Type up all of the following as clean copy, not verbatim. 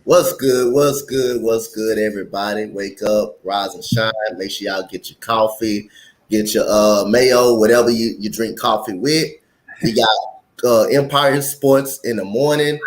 What's good? What's good? What's good, everybody? Wake up, rise and shine. Make sure y'all get your coffee, get your mayo, whatever you drink coffee with. We got Empire Sports in the morning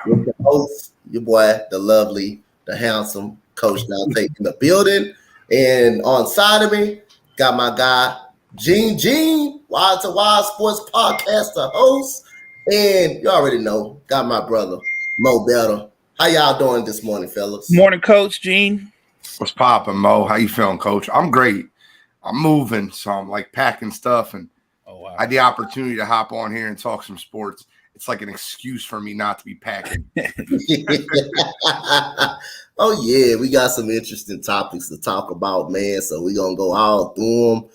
with the host, your boy, the lovely, the handsome Coach Dante in the building. And on side of me, got my guy, Gene, Wild to Wild Sports Podcast, the host. And you already know, got my brother, Mo Better. How y'all doing this morning, fellas? Morning, Coach Gene. What's poppin', Mo? How you feeling, Coach? I'm great. I'm moving, so I'm like packing stuff, and I had the opportunity to hop on here and talk some sports. It's like an excuse for me not to be packing. Oh yeah, we got some interesting topics to talk about, man. So we're gonna go all through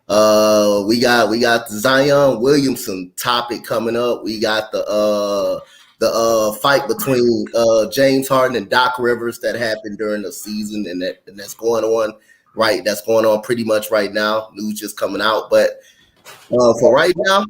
them. We got the Zion Williamson topic coming up. We got the fight between James Harden and Doc Rivers that happened during the season, and that's going on right. That's going on pretty much right now. News just coming out, but for right now,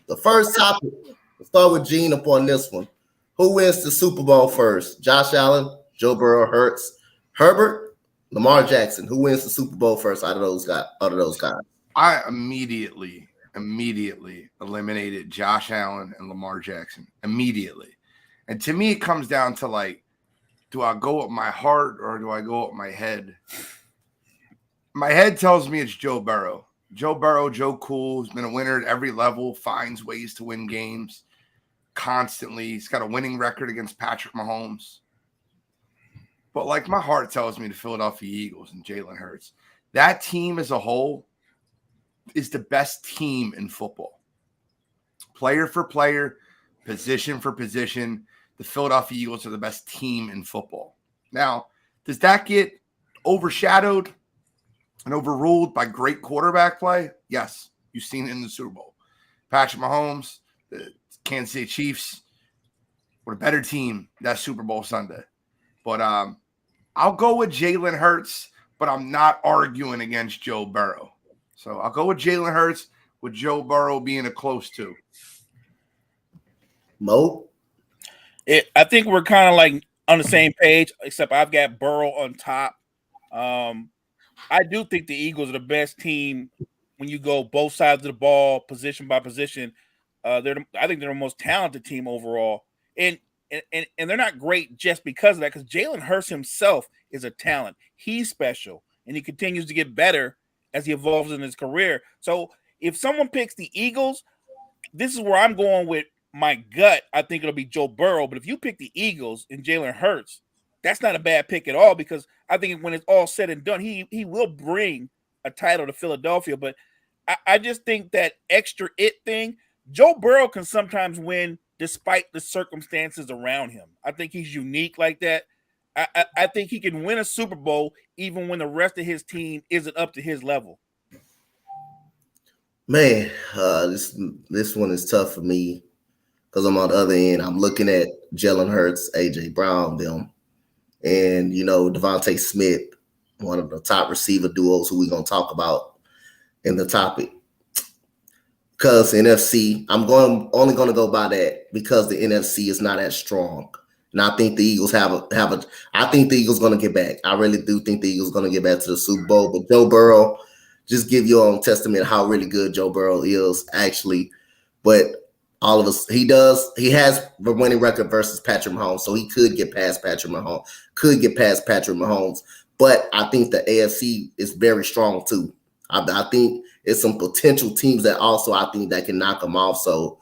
the first topic. Let's start with Gene upon this one. Who wins the Super Bowl first? Josh Allen, Joe Burrow, Hurts, Herbert, Lamar Jackson. Who wins the Super Bowl first out of those guys? I immediately eliminated Josh Allen and Lamar Jackson immediately. And to me, it comes down to like, do I go with my heart or do I go with my head? My head tells me it's Joe Burrow. Joe Cool, has been a winner at every level, finds ways to win games constantly. He's got a winning record against Patrick Mahomes. But like my heart tells me the Philadelphia Eagles and Jalen Hurts. That team as a whole is the best team in football. Player for player, position for position, the Philadelphia Eagles are the best team in football. Now, does that get overshadowed and overruled by great quarterback play? Yes, you've seen it in the Super Bowl. Patrick Mahomes, the Kansas City Chiefs were a better team that Super Bowl Sunday. But I'll go with Jalen Hurts, but I'm not arguing against Joe Burrow. So I'll go with Jalen Hurts with Joe Burrow being a close two. Mo? I think we're kind of like on the same page, except I've got Burrow on top. I do think the Eagles are the best team when you go both sides of the ball, position by position. I think they're the most talented team overall. And they're not great just because of that, because Jalen Hurts himself is a talent. He's special, and he continues to get better as he evolves in his career. So if someone picks the Eagles, this is where I'm going with my gut. I think it'll be Joe Burrow. But if you pick the Eagles and Jalen Hurts, that's not a bad pick at all, because I think when it's all said and done, he will bring a title to Philadelphia. But I just think that extra it thing, Joe Burrow can sometimes win despite the circumstances around him. I think he's unique like that. I think he can win a Super Bowl even when the rest of his team isn't up to his level. Man, this one is tough for me because I'm on the other end. I'm looking at Jalen Hurts, A.J. Brown, them, and, Devontae Smith, one of the top receiver duos who we're going to talk about in the topic. Because NFC, I'm only going to go by that because the NFC is not as strong. And I think the Eagles I think the Eagles going to get back. I really do think the Eagles going to get back to the Super Bowl. But Joe Burrow, just give your own testament how really good Joe Burrow is, actually. But all of us, he has the winning record versus Patrick Mahomes, so he could get past Patrick Mahomes. But I think the AFC is very strong too. I think it's some potential teams that also I think that can knock them off. So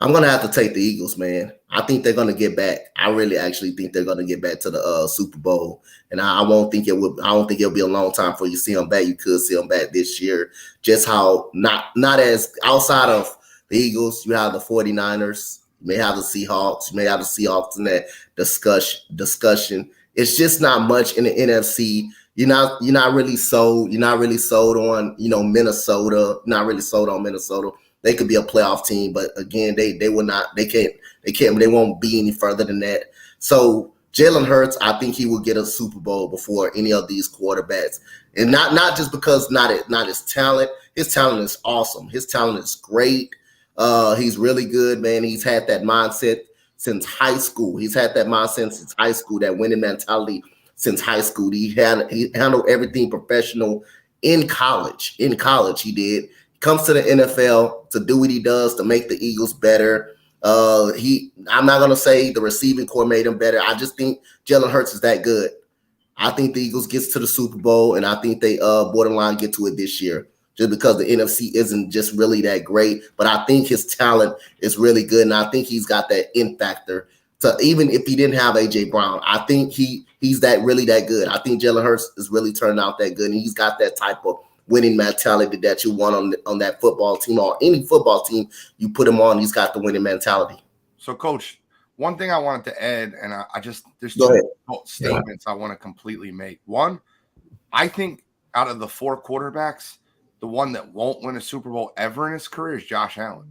I'm going to have to take the Eagles, man. I think they're going to get back. I really actually think they're going to get back to the Super Bowl. And I don't think it'll be a long time before you see them back. You could see them back this year. Just how not as outside of the Eagles, you have the 49ers, you may have the Seahawks, in that discussion. It's just not much in the NFC. You're not really sold on, Minnesota. Not really sold on Minnesota. They could be a playoff team, but again, they won't be any further than that. So Jalen Hurts, I think he will get a Super Bowl before any of these quarterbacks. And not just because not his talent. His talent is awesome. His talent is great. He's really good, man. He's had that mindset since high school. He's had that mindset since high school, that winning mentality since high school. He handled everything professional in college. In college, he did. He comes to the NFL to do what he does to make the Eagles better. I'm not gonna say the receiving core made him better. I just think Jalen Hurts is that good. I think the Eagles gets to the Super Bowl, and I think they borderline get to it this year, just because the NFC isn't just really that great. But I think his talent is really good, and I think he's got that in factor. So even if he didn't have AJ Brown, I think he's really that good. I think Jalen Hurts is really turning out that good, and he's got that type of winning mentality that you want on that football team, or any football team you put him on. He's got the winning mentality. So, Coach, one thing I wanted to add, and there's two statements I want to completely make. One, I think out of the 4 quarterbacks, the one that won't win a Super Bowl ever in his career is Josh Allen.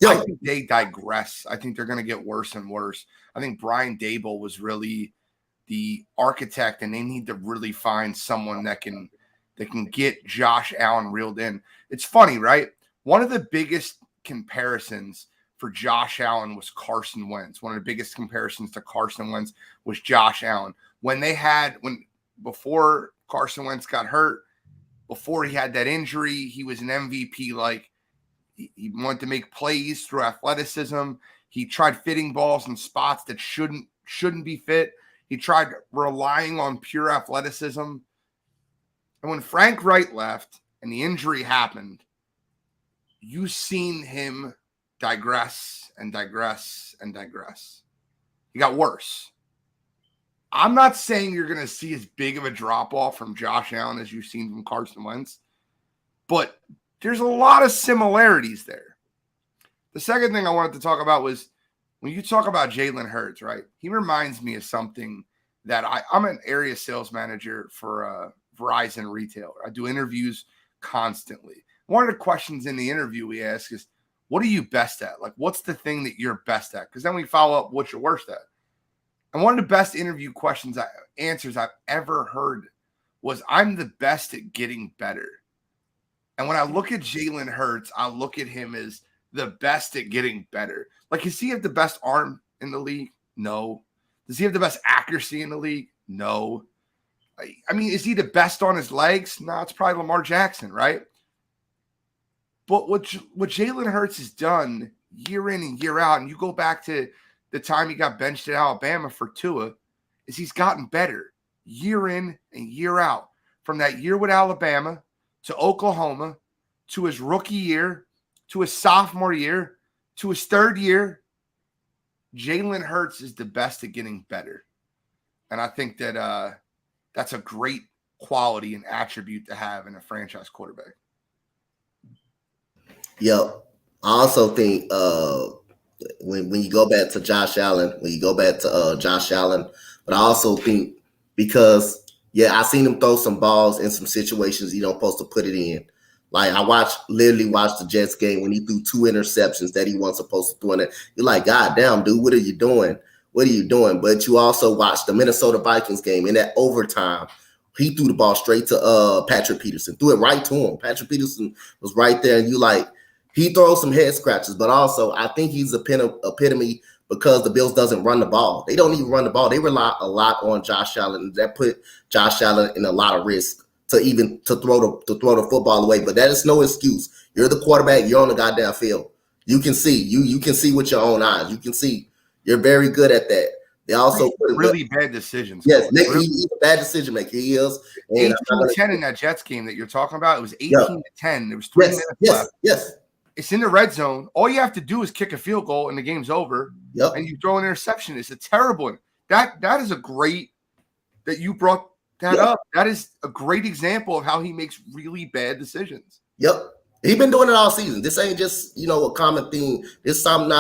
I think they digress. I think they're going to get worse and worse. I think Brian Daboll was really the architect, and they need to really find someone that can get Josh Allen reeled in. It's funny, right? One of the biggest comparisons for Josh Allen was Carson Wentz. One of the biggest comparisons to Carson Wentz was Josh Allen. Before Carson Wentz got hurt, before he had that injury, he was an MVP. Like, he wanted to make plays through athleticism. He tried fitting balls in spots that shouldn't be fit. He tried relying on pure athleticism. And when Frank Wright left and the injury happened, you seen him digress and digress and digress. He got worse. I'm not saying you're going to see as big of a drop-off from Josh Allen as you've seen from Carson Wentz, but there's a lot of similarities there. The second thing I wanted to talk about was when you talk about Jalen Hurts, right? He reminds me of something that I'm an area sales manager for Verizon Retail. I do interviews constantly. One of the questions in the interview we ask is, what are you best at? Like, what's the thing that you're best at? Because then we follow up what you're worst at. And one of the best interview answers I've ever heard was, I'm the best at getting better. And when I look at Jalen Hurts, I look at him as the best at getting better. Like, does he have the best arm in the league? No. Does he have the best accuracy in the league? No. I mean, is he the best on his legs? No, it's probably Lamar Jackson, right? But what Jalen Hurts has done year in and year out, and you go back to the time he got benched at Alabama for Tua, is he's gotten better year in and year out. From that year with Alabama to Oklahoma, to his rookie year, to his sophomore year, to his third year, Jalen Hurts is the best at getting better. And I think that that's a great quality and attribute to have in a franchise quarterback. Yep. I also think when you go back to Josh Allen, but I also think because, I seen him throw some balls in some situations you don't supposed to put it in. Like, I literally watched the Jets game when he threw 2 interceptions that he wasn't supposed to throw in it. You're like, God damn, dude, what are you doing? What are you doing? But you also watched the Minnesota Vikings game in that overtime. He threw the ball straight to Patrick Peterson, threw it right to him. Patrick Peterson was right there, and you like, he throws some head scratches, but also I think he's epitome because the Bills doesn't run the ball. They don't even run the ball. They rely a lot on Josh Allen, and that put Josh Allen in a lot of risk to throw the football away. But that is no excuse. You're the quarterback. You're on the goddamn field. You can see. You can see with your own eyes. You can see. You're very good at that. They also really bad decisions. Yes, he's a bad decision maker. He is. 18-10 in that Jets game that you're talking about. It was 18-10. There was 3 minutes left. Yes. It's in the red zone. All you have to do is kick a field goal, and the game's over. Yep. And you throw an interception. It's a terrible one. That is a great that you brought that up. That is a great example of how he makes really bad decisions. Yep. He's been doing it all season. This ain't just, a common thing. That's something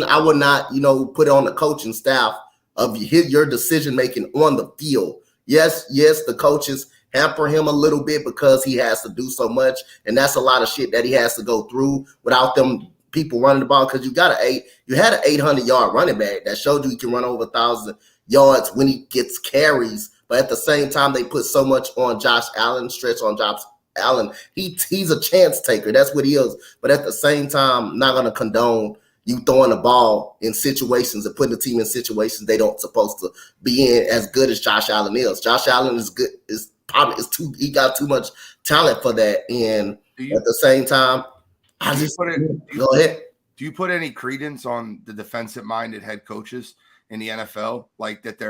I would not, put on the coaching staff of your decision making on the field. Yes, the coaches hamper him a little bit because he has to do so much, and that's a lot of shit that he has to go through without them people running the ball, because you had an 800-yard running back that showed you he can run over 1,000 yards when he gets carries, but at the same time they put so much on Josh Allen, stretch on Josh Allen. He's a chance taker. That's what he is. But at the same time, not going to condone you throwing the ball in situations and putting the team in situations they don't supposed to be in as good as Josh Allen is. Josh Allen is good. He got too much talent for that. And at the same time, go ahead. Do you put any credence on the defensive-minded head coaches in the NFL? Like that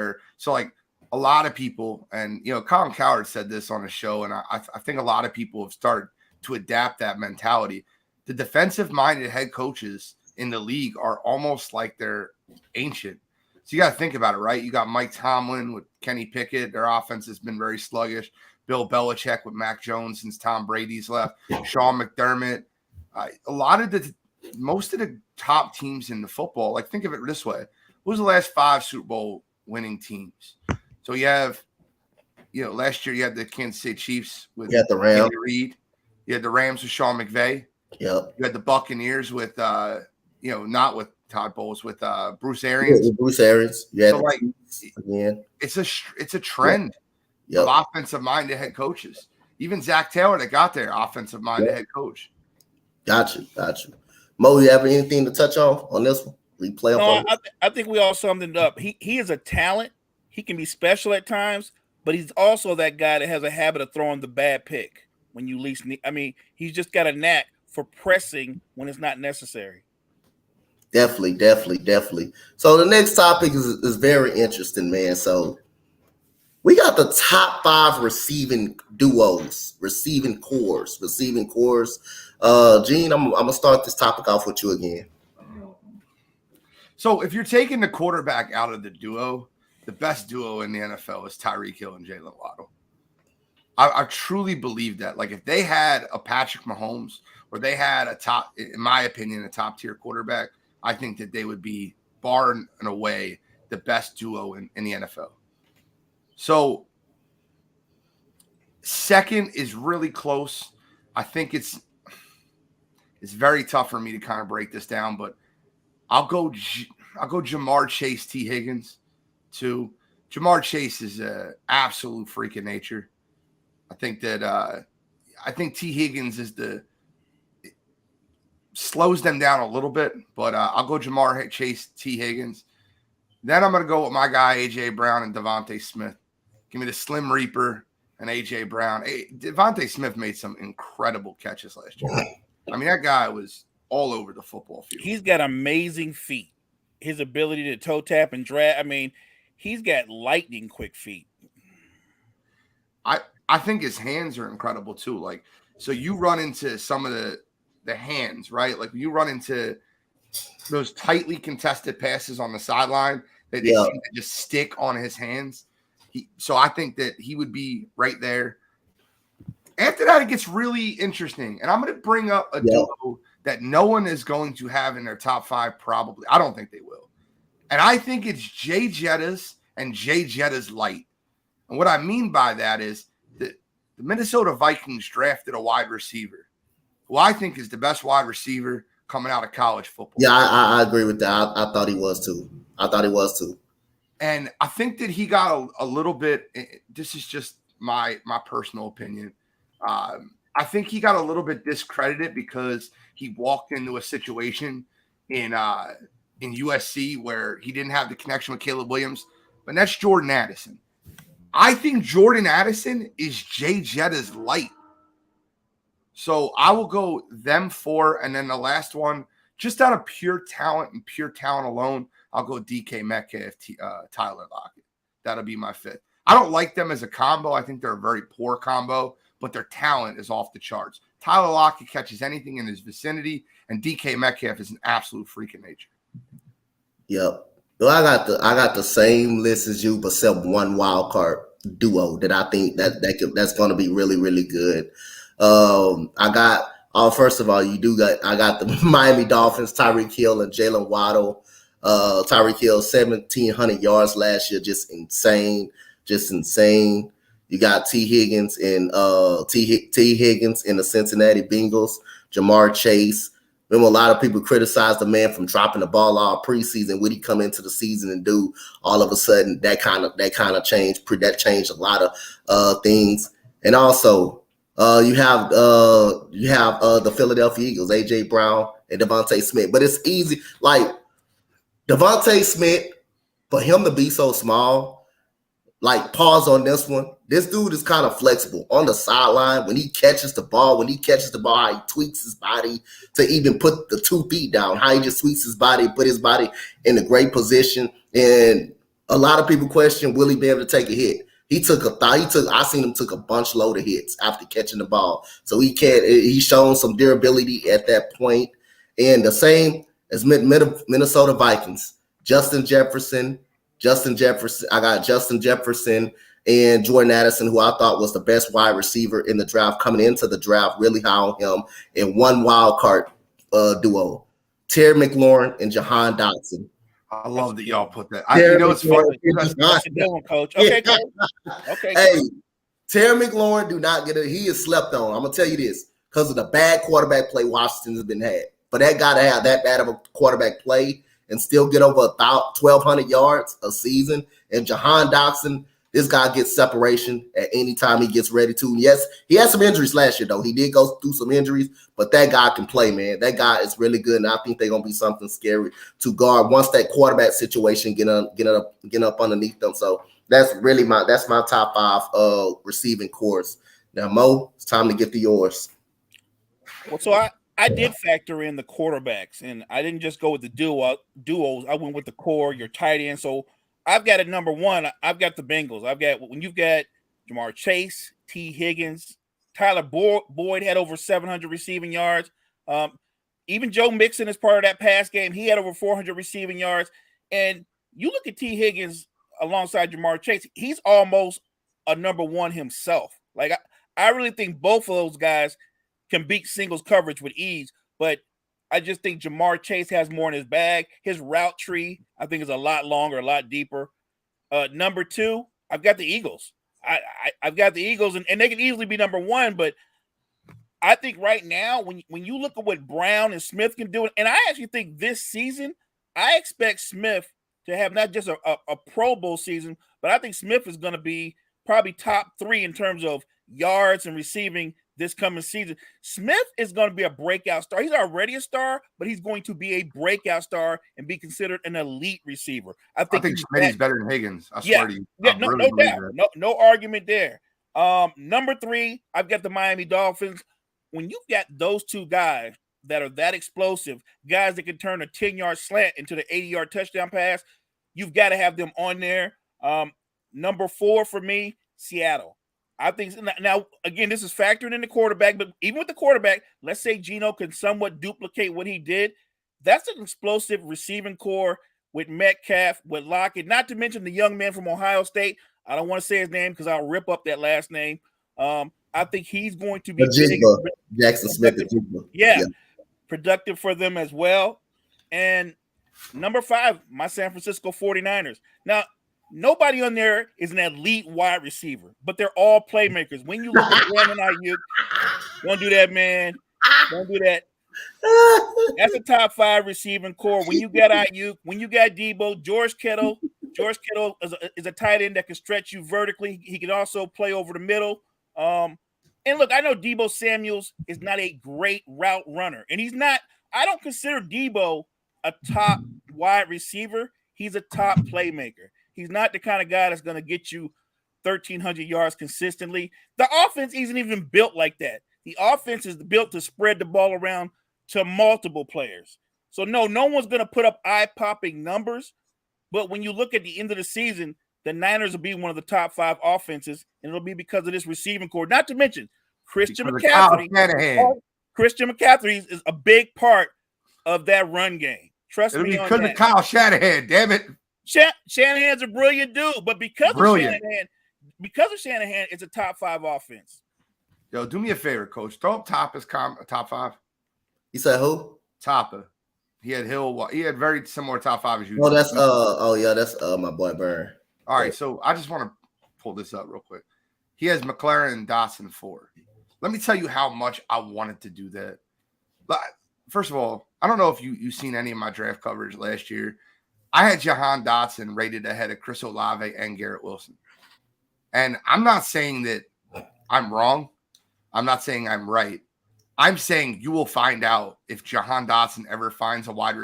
like a lot of people, and Colin Cowherd said this on a show, and I think a lot of people have started to adapt that mentality. The defensive-minded head coaches in the league are almost like they're ancient. So you got to think about it, right? You got Mike Tomlin with Kenny Pickett. Their offense has been very sluggish. Bill Belichick with Mac Jones since Tom Brady's left. Sean McDermott. Most of the top teams in the football, like think of it this way. What was the last 5 Super Bowl winning teams? So you have, last year you had the Kansas City Chiefs with the Rams. Reed. You had the Rams with Sean McVay. Yep. You had the Buccaneers with not with Todd Bowles, with Bruce Arians. Bruce Arians. Yeah. So it's a trend of offensive-minded head coaches. Even Zach Taylor that got there, offensive-minded head coach. Got you. Mo, you have anything to touch on this one? Replay no, I think we all summed it up. He is a talent. He can be special at times, but he's also that guy that has a habit of throwing the bad pick when you least need. I mean, he's just got a knack for pressing when it's not necessary. Definitely. So the next topic is very interesting, man. So we got the top 5 receiving duos, receiving cores. Gene, I'm gonna start this topic off with you again. So if you're taking the quarterback out of the duo, the best duo in the NFL is Tyreek Hill and Jalen Waddle. I truly believe that. Like if they had a Patrick Mahomes or they had in my opinion, a top tier quarterback, I think that they would be far and away the best duo in the NFL. So second is really close. I think it's very tough for me to kind of break this down, but I'll go Jamar Chase, T. Higgins, too. Jamar Chase is an absolute freak of nature. I think that T. Higgins slows them down a little bit, but I'll go Jamar Chase, T. Higgins. Then I'm going to go with my guy, A.J. Brown and Devontae Smith. Give me the Slim Reaper and A.J. Brown. Devontae Smith made some incredible catches last year. I mean, that guy was all over the football field. He's got amazing feet. His ability to toe tap and drag. I mean, he's got lightning quick feet. I think his hands are incredible too. Like, so you run into some of the hands, right? Like you run into those tightly contested passes on the sideline that they seem to just stick on his hands. So I think that he would be right there. After that, it gets really interesting. And I'm going to bring up a duo that no one is going to have in their top 5 probably. I don't think they will. And I think it's Jay Jettas and Jay Jettas Light. And what I mean by that is that the Minnesota Vikings drafted a wide receiver who I think is the best wide receiver coming out of college football. Yeah, I agree with that. I thought he was too. And I think that he got a little bit – this is just my personal opinion. I think he got a little bit discredited because he walked into a situation in USC where he didn't have the connection with Caleb Williams, but that's Jordan Addison. I think Jordan Addison is Jay Jetta's light. So I will go them 4, and then the last one, just out of pure talent and pure talent alone, I'll go DK Metcalf, Tyler Lockett. That'll be my 5th. I don't like them as a combo. I think they're a very poor combo, but their talent is off the charts. Tyler Lockett catches anything in his vicinity, and DK Metcalf is an absolute freak of nature. Yep. Well, I got the same list as you, but except one wild card duo that I think that's going to be really, really good. I got first of all, I got the Miami Dolphins, Tyreek Hill and Jalen Waddle. Tyreek Hill 1,700 yards last year, just insane. You got T. Higgins and T. Higgins in the Cincinnati Bengals, Jamar Chase. Remember, a lot of people criticized the man from dropping the ball all preseason. What he come into the season and do? All of a sudden, that kind of changed. That changed a lot of things. And also, you have the Philadelphia Eagles, A.J. Brown and Devontae Smith. But it's easy. Like Devontae Smith, for him to be so small, like pause on this one. This dude is kind of flexible on the sideline when he catches the ball. How he tweaks his body to even put the 2 feet down. How he just tweaks his body, put his body in a great position. And a lot of people question, will he be able to take a hit? I seen him took a bunch load of hits after catching the ball. So he's shown some durability at that point. And the same as Minnesota Vikings, Justin Jefferson. I got Justin Jefferson and Jordan Addison, who I thought was the best wide receiver in the draft coming into the draft, really high on him. And one wild card duo, Terry McLaurin and Jahan Dotson. I love that y'all put that. It's funny. That's a good one, Coach. Okay, Coach. Okay. Hey, Terry McLaurin he is slept on. I'm gonna tell you this because of the bad quarterback play Washington has been had. For that guy to have that bad of a quarterback play and still get over 1,200 yards a season, and Jahan Dotson, this guy gets separation at any time he gets ready to. Yes, he had some injuries last year, though. He did go through some injuries, but that guy can play, man. That guy is really good, and I think they're going to be something scary to guard once that quarterback situation get up underneath them. So that's my top 5 receiving cores. Now, Mo, it's time to get to yours. Well, so I did factor in the quarterbacks, and I didn't just go with the duos. I went with the core, your tight end. So I've got at number 1, I've got the Bengals. When you've got Jamar Chase, T. Higgins, Tyler Boyd had over 700 receiving yards. Even Joe Mixon is part of that pass game. He had over 400 receiving yards. And you look at T. Higgins alongside Jamar Chase, he's almost a number 1 himself. Like I really think both of those guys can beat singles coverage with ease, but I just think Jamar Chase has more in his bag. His route tree, I think, is a lot longer, a lot deeper. Number 2, I've got the Eagles. I've got the Eagles, and they can easily be number 1, but I think right now, when you look at what Brown and Smith can do, and I actually think this season, I expect Smith to have not just a Pro Bowl season, but I think Smith is going to be probably top 3 in terms of yards and receiving this coming season. Smith is going to be a breakout star. He's already a star, but he's going to be a breakout star and be considered an elite receiver. I think Smitty's better than Higgins. I swear to you. No doubt. No argument there. Number 3, I've got the Miami Dolphins. When you've got those 2 guys that are that explosive, guys that can turn a 10-yard slant into the 80-yard touchdown pass, you've got to have them on there. Number 4 for me, Seattle. I think now, again, this is factoring in the quarterback, but even with the quarterback, let's say Geno can somewhat duplicate what he did. That's an explosive receiving core with Metcalf, with Lockett, not to mention the young man from Ohio State. I don't want to say his name because I'll rip up that last name. I think he's going to be Jackson Smith. Yeah, productive for them as well. And number 5, my San Francisco 49ers. Now, nobody on there is an elite wide receiver, but they're all playmakers. When you look at Brandon Ayuk, don't do that, man. Don't do that. That's a top 5 receiving core. When you got Ayuk, when you got Debo, George Kittle is a tight end that can stretch you vertically. He can also play over the middle. And look, I know Debo Samuels is not a great route runner, and he's not. I don't consider Debo a top wide receiver. He's a top playmaker. He's not the kind of guy that's going to get you 1,300 yards consistently. The offense isn't even built like that. The offense is built to spread the ball around to multiple players. So, no one's going to put up eye-popping numbers. But when you look at the end of the season, the Niners will be one of the top 5 offenses, and it'll be because of this receiving core. Not to mention Christian McCaffrey. Christian McCaffrey is a big part of that run game. Trust me on that. Because of Kyle Shanahan, damn it. Shanahan's a brilliant dude, but because of Shanahan, it's a top 5 offense. Yo, do me a favor, Coach. Throw up Tapa's top 5. You said who? Tapa. He had Hill. He had very similar top 5 as you. Oh, that's my boy Burn. All right, so I just want to pull this up real quick. He has McLaren and Dotson 4. Let me tell you how much I wanted to do that. But first of all, I don't know if you've seen any of my draft coverage last year. I had Jahan Dotson rated ahead of Chris Olave and Garrett Wilson. And I'm not saying that I'm wrong. I'm not saying I'm right. I'm saying you will find out if Jahan Dotson ever finds a wide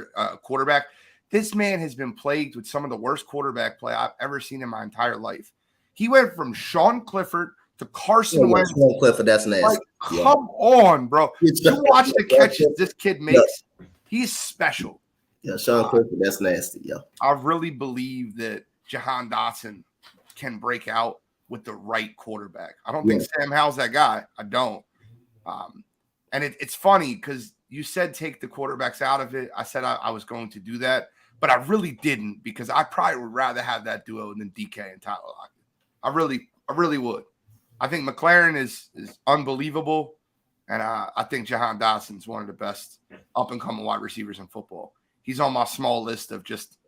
quarterback. This man has been plagued with some of the worst quarterback play I've ever seen in my entire life. He went from Sean Clifford to Carson Wentz. Sean Clifford, that's nasty. Like, come on, bro. You watch the catches this kid makes. He's special. Yeah, Sean Clifford, that's nasty. Yeah, I really believe that Jahan Dotson can break out with the right quarterback. I don't think Sam Howell's that guy. I don't. And it's funny because you said take the quarterbacks out of it. I said I was going to do that, but I really didn't because I probably would rather have that duo than DK and Tyler Lockett. I really would. I think McLaren is unbelievable, and I think Jahan Dotson is one of the best up-and-coming wide receivers in football. He's on my small list of just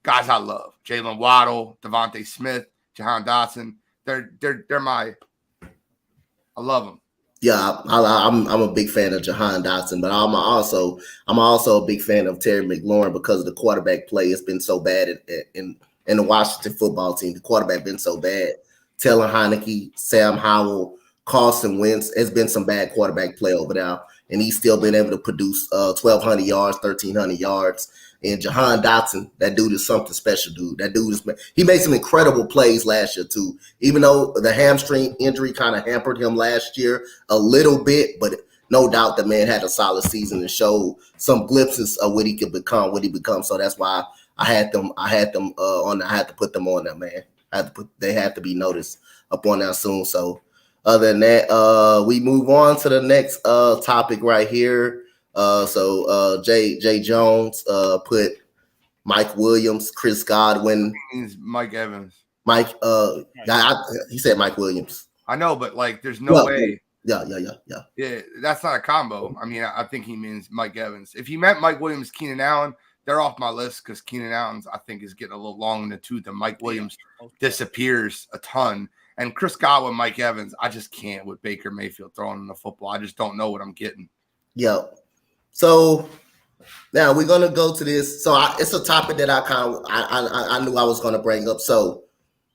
guys I love. Jalen Waddle, Devontae Smith, Jahan Dotson. They're my – I love them. Yeah, I'm a big fan of Jahan Dotson, but I'm also a big fan of Terry McLaurin because of the quarterback play. It's been so bad in the Washington football team. The quarterback been so bad. Taylor Heineke, Sam Howell, Carson Wentz has been some bad quarterback play over there, and he's still been able to produce 1,200 yards, 1,300 yards. And Jahan Dotson, that dude is something special, dude. That dude he made some incredible plays last year too. Even though the hamstring injury kind of hampered him last year a little bit, but no doubt the man had a solid season and showed some glimpses of what he could become, So that's why I had them on. I had to put them on there, man. They had to be noticed up on there soon. So other than that, we move on to the next topic right here. So Jay Jones put Mike Williams, Chris Godwin, Mike Evans. He said Mike Williams. I know, but like, there's no way. Yeah. Yeah, that's not a combo. I mean, I think he means Mike Evans. If he meant Mike Williams, Keenan Allen, they're off my list because Keenan Allen's, I think, is getting a little long in the tooth, and Mike Williams disappears a ton. And Chris Godwin, Mike Evans, I just can't with Baker Mayfield throwing in the football. I just don't know what I'm getting. Yeah. So now we're gonna go to this. So it's a topic that I knew I was gonna bring up. So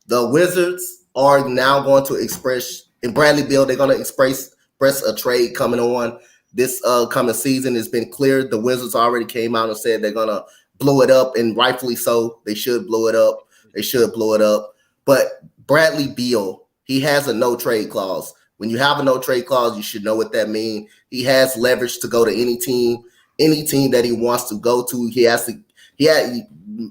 the Wizards are now going to express in Bradley Beal. They're gonna express a trade coming on this coming season. It's been cleared. The Wizards already came out and said they're gonna blow it up, and rightfully so. They should blow it up. But Bradley Beal, he has a no trade clause. When you have a no trade clause, you should know what that means. He has leverage to go to any team that he wants to go to. He had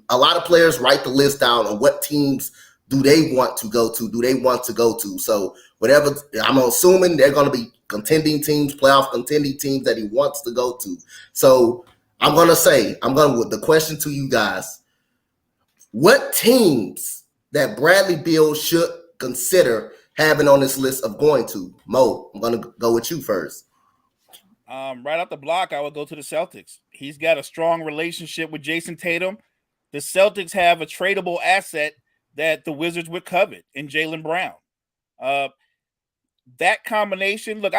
a lot of players write the list down on what teams do they want to go to. So whatever, I'm assuming they're going to be contending teams, playoff contending teams that he wants to go to. So with the question to you guys, what teams that Bradley Beal should consider having on this list of going to? Mo, I'm going to go with you first. Right off the block, I would go to the Celtics. He's got a strong relationship with Jason Tatum. The Celtics have a tradable asset that the Wizards would covet in Jaylen Brown. That combination, look,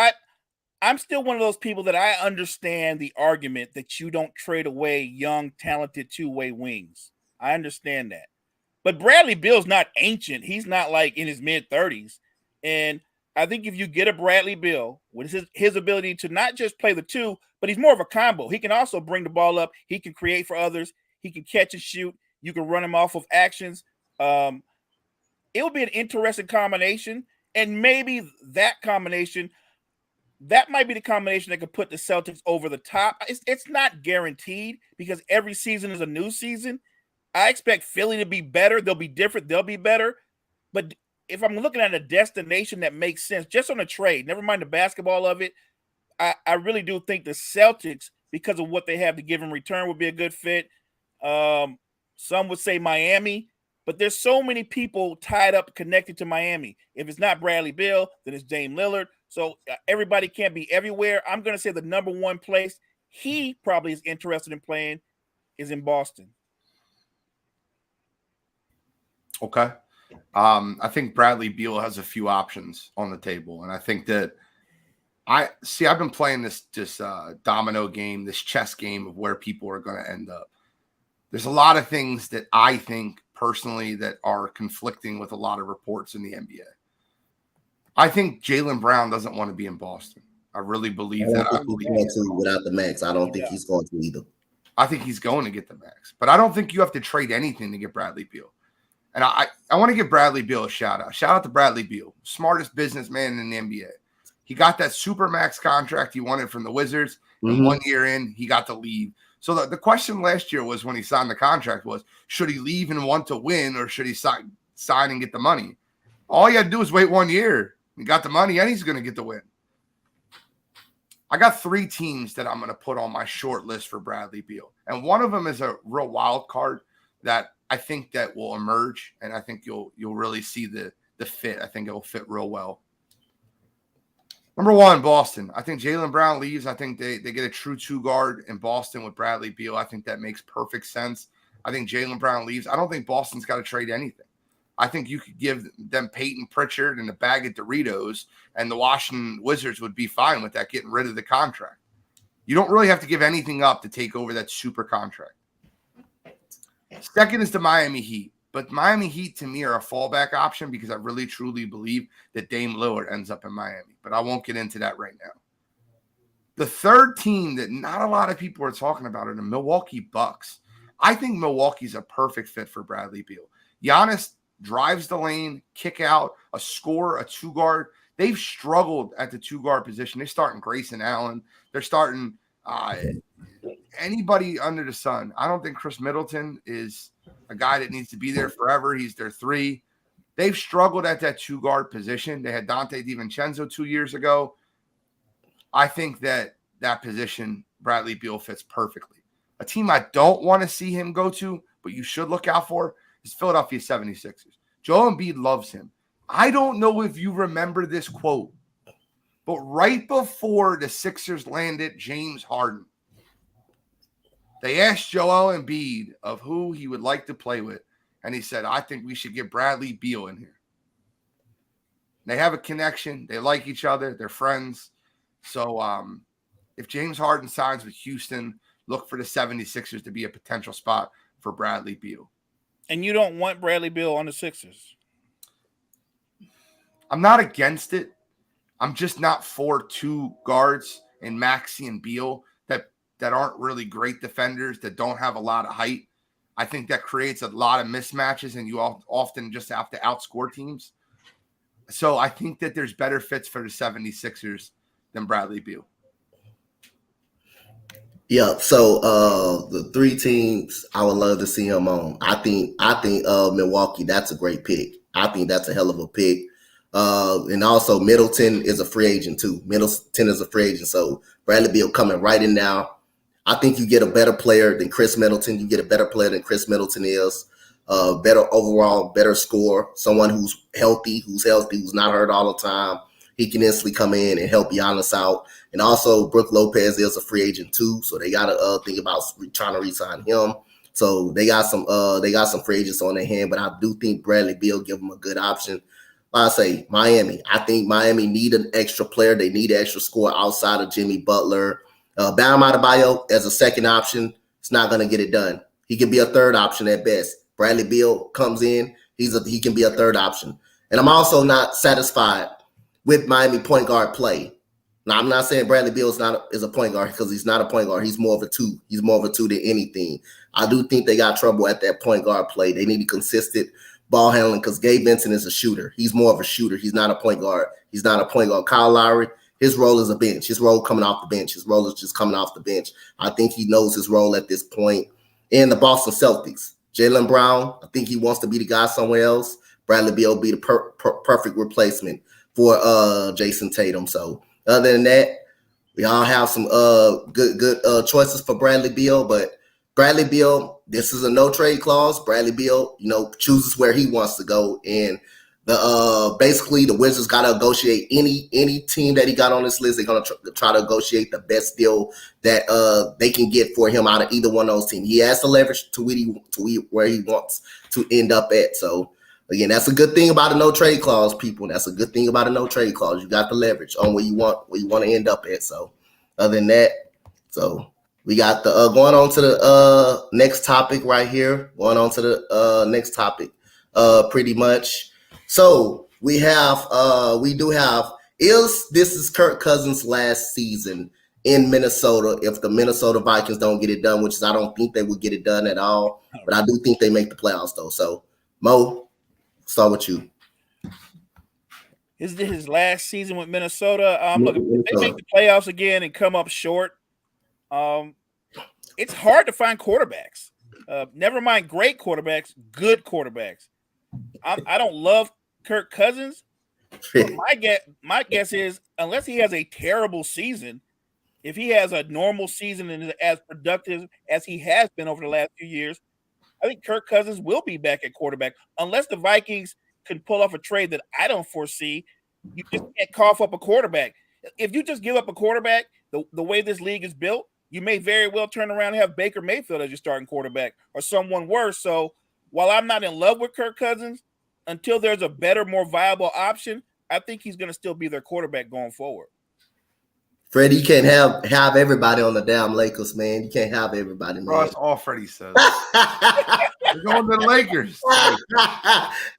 I'm still one of those people that I understand the argument that you don't trade away young, talented two-way wings. I understand that. But Bradley Beal's not ancient. He's not like in his mid-30s. And I think if you get a Bradley Beal with his ability to not just play the two, but he's more of a combo. He can also bring the ball up. He can create for others. He can catch and shoot. You can run him off of actions. It will be an interesting combination. And maybe that combination, that might be the combination that could put the Celtics over the top. It's not guaranteed because every season is a new season. I expect Philly to be better. They'll be different. They'll be better. But if I'm looking at a destination that makes sense, just on a trade, never mind the basketball of it, I really do think the Celtics, because of what they have to give in return, would be a good fit. Some would say Miami, but there's so many people tied up, connected to Miami. If it's not Bradley Beal, then it's Dame Lillard. So everybody can't be everywhere. I'm going to say the number one place he probably is interested in playing is in Boston. Okay. I think Bradley Beal has a few options on the table. And I think that I've been playing this domino game, this chess game of where people are going to end up. There's a lot of things that I think personally that are conflicting with a lot of reports in the NBA. I think Jaylen Brown doesn't want to be in Boston. I really believe I that. don't think he's going to without the max. I don't think he's going to either. I think he's going to get the max, but I don't think you have to trade anything to get Bradley Beal. And I want to give Bradley Beal a shout out. Shout out to Bradley Beal, smartest businessman in the NBA. He got that super max contract he wanted from the Wizards, and 1 year in, he got to leave. So the question last year was when he signed the contract was, should he leave and want to win, or should he sign and get the money? All he had to do was wait 1 year. He got the money, and he's going to get the win. I got 3 teams that I'm going to put on my short list for Bradley Beal. And one of them is a real wild card that I think that will emerge, and I think you'll really see the fit. I think it will fit real well. Number 1, Boston. I think Jaylen Brown leaves. I think they get a true 2 guard in Boston with Bradley Beal. I think that makes perfect sense. I think Jaylen Brown leaves. I don't think Boston's got to trade anything. I think you could give them Peyton Pritchard and a bag of Doritos, and the Washington Wizards would be fine with that, getting rid of the contract. You don't really have to give anything up to take over that super contract. Second is the Miami Heat. But Miami Heat, to me, are a fallback option because I really, truly believe that Dame Lillard ends up in Miami. But I won't get into that right now. The third team that not a lot of people are talking about are the Milwaukee Bucks. I think Milwaukee's a perfect fit for Bradley Beal. Giannis drives the lane, kick out, a scorer, a 2 guard. They've struggled at the 2 guard position. They're starting Grayson Allen. They're starting anybody under the sun. I don't think Chris Middleton is a guy that needs to be there forever. He's their 3. They've struggled at that 2 guard position. They had Dante DiVincenzo 2 years ago. I think that position, Bradley Beal fits perfectly. A team I don't want to see him go to, but you should look out for, is Philadelphia 76ers. Joel Embiid loves him. I don't know if you remember this quote, but right before the Sixers landed James Harden, they asked Joel Embiid of who he would like to play with, and he said, I think we should get Bradley Beal in here. They have a connection. They like each other. They're friends. So if James Harden signs with Houston, look for the 76ers to be a potential spot for Bradley Beal. And you don't want Bradley Beal on the Sixers? I'm not against it. I'm just not for 2 guards in Maxey and Beal that aren't really great defenders, that don't have a lot of height. I think that creates a lot of mismatches, and you often just have to outscore teams. So I think that there's better fits for the 76ers than Bradley Beal. Yeah, so the 3 teams I would love to see him on. I think Milwaukee, that's a great pick. I think that's a hell of a pick. And also Middleton is a free agent too. Middleton is a free agent, so Bradley Beal coming right in now. I think you get a better player than Chris Middleton. You get a better player than Chris Middleton is. Better overall, better score. Someone who's healthy, who's not hurt all the time. He can instantly come in and help Giannis out. And also, Brook Lopez is a free agent too, so they got to think about trying to re-sign him. So they got some free agents on their hand, but I do think Bradley Beal give them a good option. Like I say, Miami. I think Miami need an extra player. They need an extra score outside of Jimmy Butler. Bam Adebayo as a second option, it's not going to get it done. He can be a third option at best. Bradley Beal comes in, he can be a third option. And I'm also not satisfied with Miami point guard play. Now, I'm not saying Bradley Beal is a point guard, because he's not a point guard. He's more of a 2. He's more of a 2 than anything. I do think they got trouble at that point guard play. They need consistent ball handling, because Gabe Vincent is a shooter. He's more of a shooter. He's not a point guard. Kyle Lowry, his role is a bench. His role coming off the bench. His role is just coming off the bench. I think he knows his role at this point. And the Boston Celtics, Jaylen Brown, I think he wants to be the guy somewhere else. Bradley Beal will be the perfect replacement for Jason Tatum. So other than that, we all have some good choices for Bradley Beal, but Bradley Beal, this is a no trade clause. Bradley Beal, chooses where he wants to go, and basically the Wizards got to negotiate any team that he got on this list. They're gonna try to negotiate the best deal that they can get for him out of either one of those teams. He has the leverage to where he wants to end up at. So again, that's a good thing about a no trade clause, people. That's a good thing about a no trade clause. You got the leverage on where you want to end up at. So other than that, so we got the going on to the next topic right here. Going on to the next topic, pretty much. So we do have This is Kirk Cousins' last season in Minnesota if the Minnesota Vikings don't get it done, which is I don't think they would get it done at all. But I do think they make the playoffs though. So Mo, start with you. Is this his last season with Minnesota? Look, if they make the playoffs again and come up short, it's hard to find quarterbacks. Never mind great quarterbacks, good quarterbacks. I don't love Kirk Cousins. But my guess is unless he has a terrible season, if he has a normal season and is as productive as he has been over the last few years, I think Kirk Cousins will be back at quarterback unless the Vikings can pull off a trade that I don't foresee. You just can't cough up a quarterback. If you just give up a quarterback, the way this league is built, you may very well turn around and have Baker Mayfield as your starting quarterback or someone worse. So while I'm not in love with Kirk Cousins, until there's a better, more viable option, I think he's going to still be their quarterback going forward. Freddie, you can't have everybody on the damn Lakers, man. You can't have everybody, man. Bro, that's all Freddie says. We're going to the Lakers.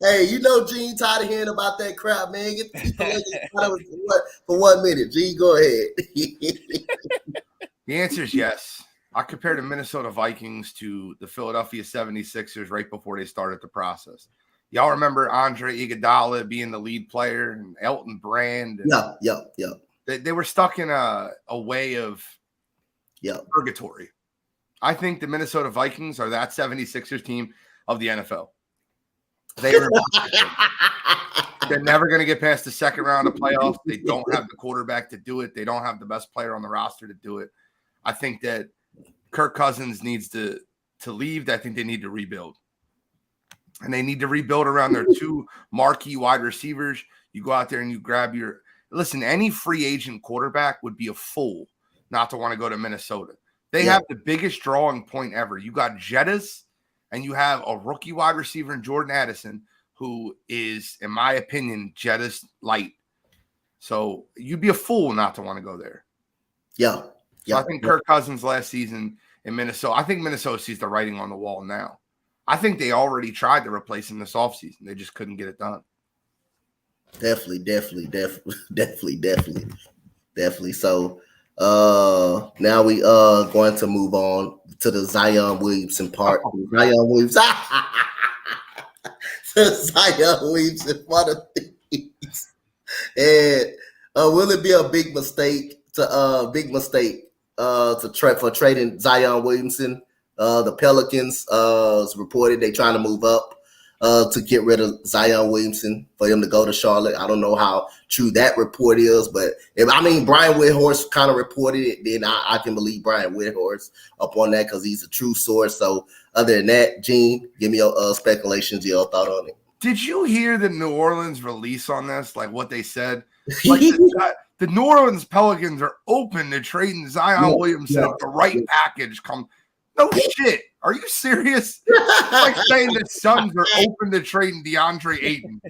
Hey, you know Gene tired of hearing about that crap, man. Get the Lakers for 1 minute. Gene, go ahead. The answer is yes. I compare the Minnesota Vikings to the Philadelphia 76ers right before they started the process. Y'all remember Andre Iguodala being the lead player and Elton Brand? And yeah. They were stuck in a way of purgatory. I think the Minnesota Vikings are that 76ers team of the NFL. They're never going to get past the second round of playoffs. They don't have the quarterback to do it. They don't have the best player on the roster to do it. I think that Kirk Cousins needs to leave. I think they need to rebuild. And they need to rebuild around their two marquee wide receivers. You go out there and you grab your – listen, any free agent quarterback would be a fool not to want to go to Minnesota. They have the biggest drawing point ever. You got Jettas, and you have a rookie wide receiver in Jordan Addison, who is, in my opinion, Jettas light. So you'd be a fool not to want to go there. Yeah. So I think Kirk Cousins last season in Minnesota, I think Minnesota sees the writing on the wall now. I think they already tried to replace him this offseason. They just couldn't get it done. Definitely. So now we going to move on to the Zion Williamson part. Zion Williamson part of things. And will it be a big mistake for trading Zion Williamson? The Pelicans reported they're trying to move up to get rid of Zion Williamson for him to go to Charlotte. I don't know how true that report is, but Brian Whitehorse kind of reported it, then I can believe Brian Whitehorse up on that because he's a true source. So other than that, Gene, give me your speculations, your thought on it. Did you hear the New Orleans release on this? Like what they said? Like the New Orleans Pelicans are open to trading Zion Williamson if the right package comes. No shit. Are you serious? It's like saying the Suns are open to trading DeAndre Ayton.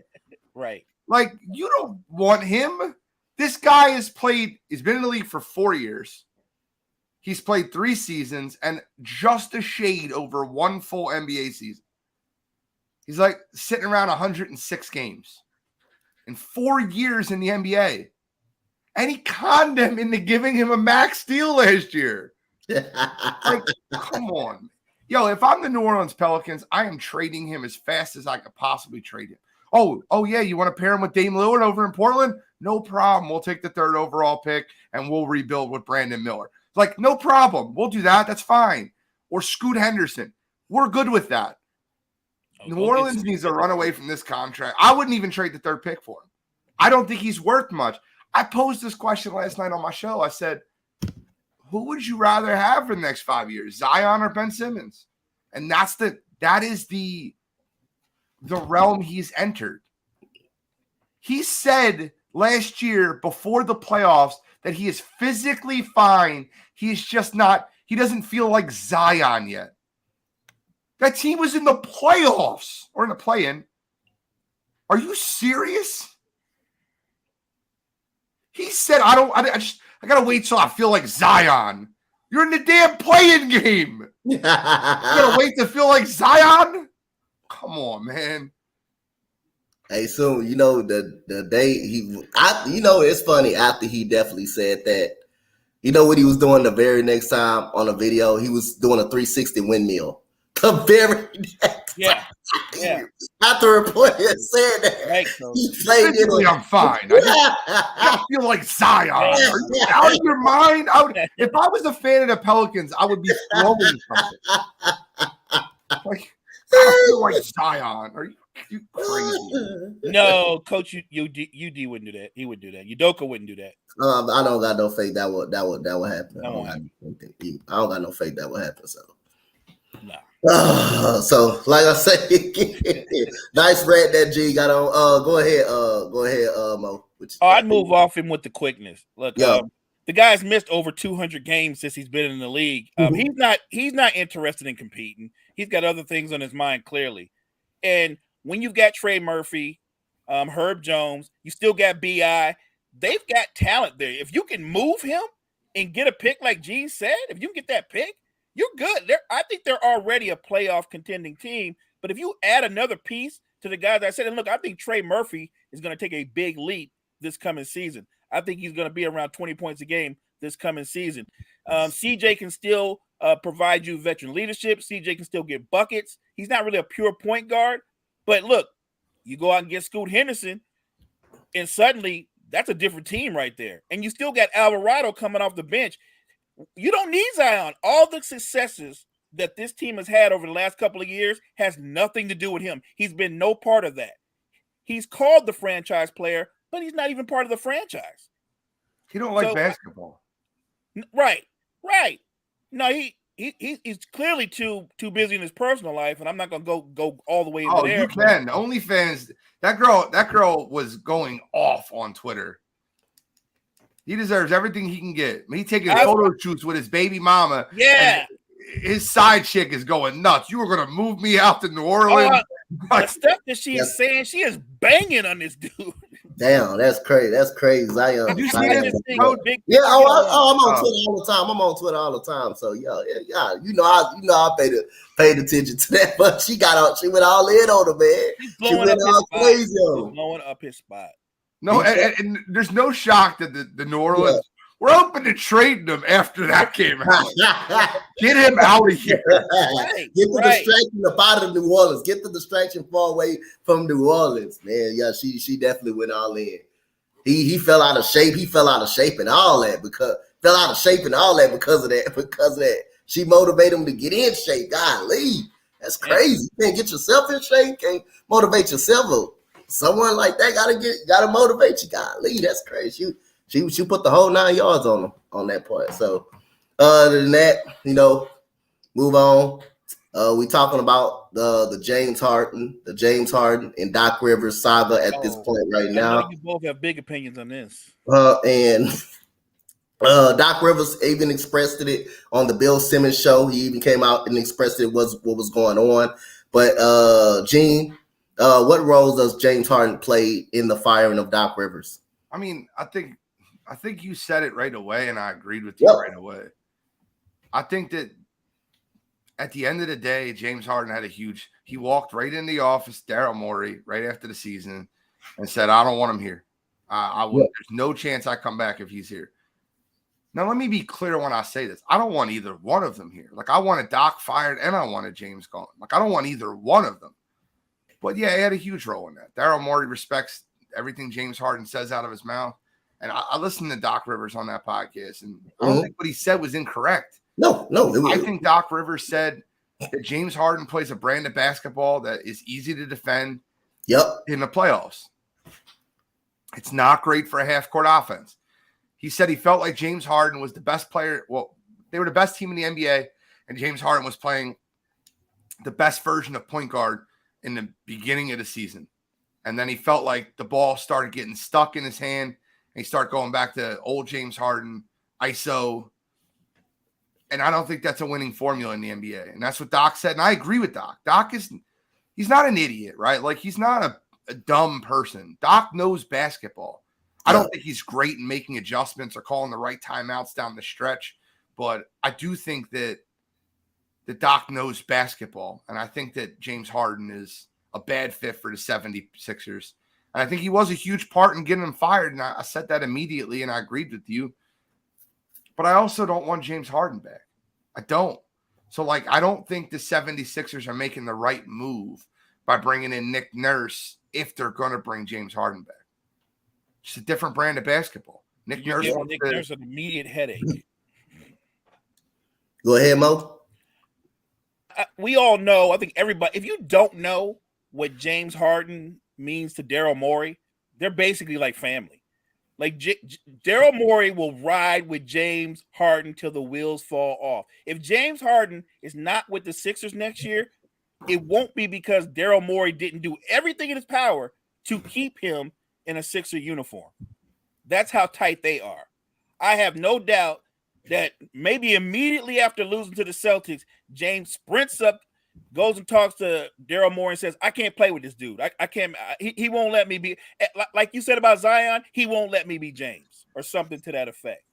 Right. Like, you don't want him. This guy he's been in the league for 4 years. He's played 3 seasons and just a shade over 1 full NBA season. He's like sitting around 106 games in 4 years in the NBA. And he conned them into giving him a max deal last year. Like, come on. Yo, if I'm the New Orleans Pelicans, I am trading him as fast as I could possibly trade him. Oh yeah, you want to pair him with Dame Lillard over in Portland? No problem. We'll take the 3rd overall pick and we'll rebuild with Brandon Miller. Like, no problem. We'll do that. That's fine. Or Scoot Henderson. We're good with that. New Orleans needs to run away from this contract. I wouldn't even trade the 3rd pick for him. I don't think he's worth much. I posed this question last night on my show. I said, who would you rather have for the next 5 years, Zion or Ben Simmons? And that is the realm he's entered. He said last year before the playoffs that he is physically fine. He's just not, he doesn't feel like Zion yet. That team was in the playoffs or in the play-in. Are you serious? He said, I got to wait till I feel like Zion. You're in the damn play-in game. You got to wait to feel like Zion? Come on, man. Hey, so you know the day it's funny after he definitely said that. You know what he was doing the very next time on a video? He was doing a 360 windmill. The very next Yeah, yeah. time. After a reporter said that, Right, so. he played Physically, I'm fine. I feel like Zion. Are you out of your mind? If I was a fan of the Pelicans, I would be throwing something. Like, I feel like Zion. Are you crazy? No, Coach, UD wouldn't do that. He would do that. Udoka wouldn't do that. I don't got no faith that would happen. That won't happen. I don't got no faith that would happen. So. No. So like I say, nice red that G got on. Go ahead, Mo. I'd move off him with the quickness. Look, yeah. The guy's missed over 200 games since he's been in the league. He's not interested in competing. He's got other things on his mind, clearly. And when you've got Trey Murphy, Herb Jones, you still got B.I., they've got talent there. If you can move him and get a pick like Gene said, if you can get that pick, you're good. I think they're already a playoff contending team. But if you add another piece to the guys I said, and look, I think Trey Murphy is going to take a big leap this coming season. I think he's going to be around 20 points a game this coming season. CJ can still provide you veteran leadership. CJ can still get buckets. He's not really a pure point guard. But look, you go out and get Scoot Henderson, and suddenly that's a different team right there. And you still got Alvarado coming off the bench. You don't need Zion. All the successes that this team has had over the last couple of years has nothing to do with him. He's been no part of that. He's called the franchise player, but he's not even part of the franchise. He don't like basketball. Right. No, he's clearly too busy in his personal life, and I'm not going to go all the way into there. You can. OnlyFans, that girl was going off on Twitter. He deserves everything he can get. He's taking photo shoots with his baby mama. Yeah. His side chick is going nuts. You were going to move me out to New Orleans. The stuff that she is saying, she is banging on this dude. Damn, that's crazy. That's crazy. Zion. Did you see Zion. this thing? I'm on Twitter all the time. So yeah. You know I paid attention to that, but she went all in on him, man. She went all crazy on him. Blowing up his spot. No, and there's no shock that the New Orleans we're open to trading him after that came out. Get him out of here. Get the distraction up out of New Orleans. Get the distraction far away from New Orleans, man. Yeah, she definitely went all in. He fell out of shape. He fell out of shape and all that because of that. She motivated him to get in shape. Golly, that's crazy. You can't get yourself in shape. Can't motivate yourself. Someone like that gotta motivate you. Golly, that's crazy. She put the whole 9 yards on that part. So other than that, move on. We talking about the James Harden and Doc Rivers saga at this point right now. You both have big opinions on this. And Doc Rivers even expressed it on the Bill Simmons show. He even came out and expressed what was going on. But Gene, what role does James Harden play in the firing of Doc Rivers? I mean, I think you said it right away, and I agreed with you right away. I think that at the end of the day, James Harden had he walked right in the office, Daryl Morey, right after the season, and said, I don't want him here. There's no chance I come back if he's here. Now, let me be clear when I say this. I don't want either one of them here. Like, I wanted Doc fired, and I wanted James gone. Like, I don't want either one of them. But, yeah, he had a huge role in that. Daryl Morey respects everything James Harden says out of his mouth. And I listened to Doc Rivers on that podcast, and I don't think what he said was incorrect. No. I think Doc Rivers said that James Harden plays a brand of basketball that is easy to defend in the playoffs. It's not great for a half-court offense. He said he felt like James Harden was the best player. Well, they were the best team in the NBA, and James Harden was playing the best version of point guard in the beginning of the season. And then he felt like the ball started getting stuck in his hand. And he started going back to old James Harden, ISO. And I don't think that's a winning formula in the NBA. And that's what Doc said. And I agree with Doc. He's not an idiot, right? Like, he's not a dumb person. Doc knows basketball. I don't think he's great in making adjustments or calling the right timeouts down the stretch. But I do think that Doc knows basketball. And I think that James Harden is a bad fit for the 76ers. And I think he was a huge part in getting him fired. And I said that immediately, and I agreed with you. But I also don't want James Harden back. I don't. So, like, I don't think the 76ers are making the right move by bringing in Nick Nurse if they're going to bring James Harden back. It's a different brand of basketball. Nick Nurse Nurse an immediate headache. Go ahead, Mo. We all know, I think everybody, if you don't know what James Harden means to Daryl Morey, they're basically like family. Like Daryl Morey will ride with James Harden till the wheels fall off. If James Harden is not with the Sixers next year, it won't be because Daryl Morey didn't do everything in his power to keep him in a Sixer uniform. That's how tight they are. I have no doubt that maybe immediately after losing to the Celtics, James sprints up, goes and talks to Daryl Morey and says, I can't play with this dude. I can't. He won't let me be. Like you said about Zion, he won't let me be James or something to that effect.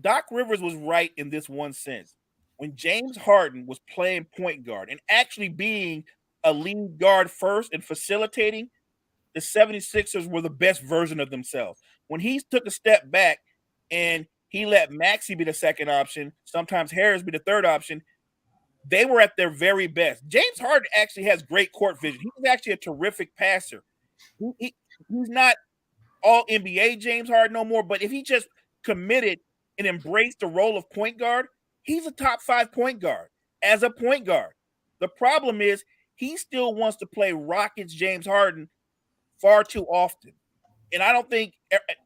Doc Rivers was right in this one sense. When James Harden was playing point guard and actually being a lead guard first and facilitating, the 76ers were the best version of themselves. When he took a step back and he let Maxey be the second option, sometimes Harris be the third option, they were at their very best. James Harden actually has great court vision. He's actually a terrific passer. He's not all NBA James Harden no more, but if he just committed and embraced the role of point guard, he's a top 5 point guard as a point guard. The problem is he still wants to play Rockets James Harden far too often. And I don't think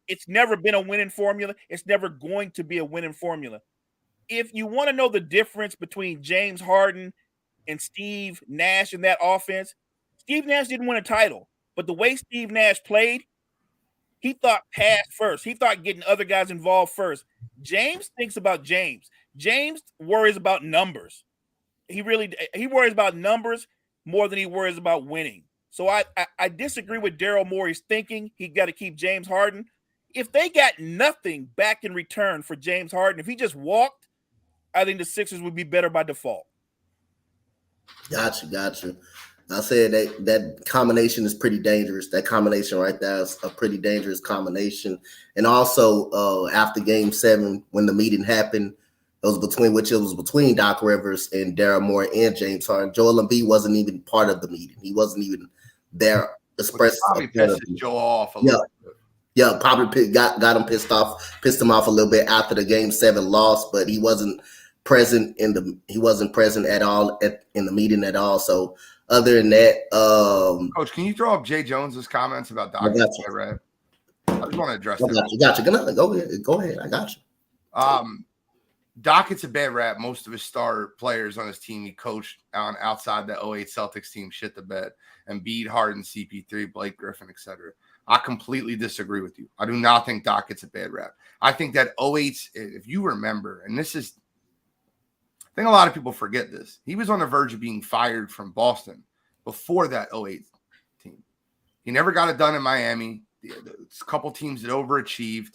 it's never been a winning formula. It's never going to be a winning formula. If you want to know the difference between James Harden and Steve Nash in that offense, Steve Nash didn't win a title. But the way Steve Nash played, he thought pass first. He thought getting other guys involved first. James thinks about James. James worries about numbers. He worries about numbers more than he worries about winning. So I disagree with Daryl Morey's thinking. He got to keep James Harden. If they got nothing back in return for James Harden, if he just walked, I think the Sixers would be better by default. Gotcha. I said that combination is pretty dangerous. That combination right there is a pretty dangerous combination. And also after Game 7, when the meeting happened, it was between Doc Rivers and Daryl Morey and James Harden. Joel Embiid wasn't even part of the meeting. He wasn't even there. Probably pissed Joel off a little bit. Yeah, probably got him pissed him off a little bit after the Game 7 loss, but he wasn't present at all in the meeting at all. So other than that, Coach, can you throw up Jay Jones's comments about Doc? I just want to address that. Gotcha. Go ahead. I got you. Doc gets a bad rap. Most of his star players on his team he coached on outside the 08 Celtics team shit the bed. Embiid, Harden, CP3, Blake Griffin, etc. I completely disagree with you. I do not think Doc gets a bad rap. I think that 08, if you remember, and this is, I think a lot of people forget this. He was on the verge of being fired from Boston before that 08 team. He never got it done in Miami. A couple teams that overachieved.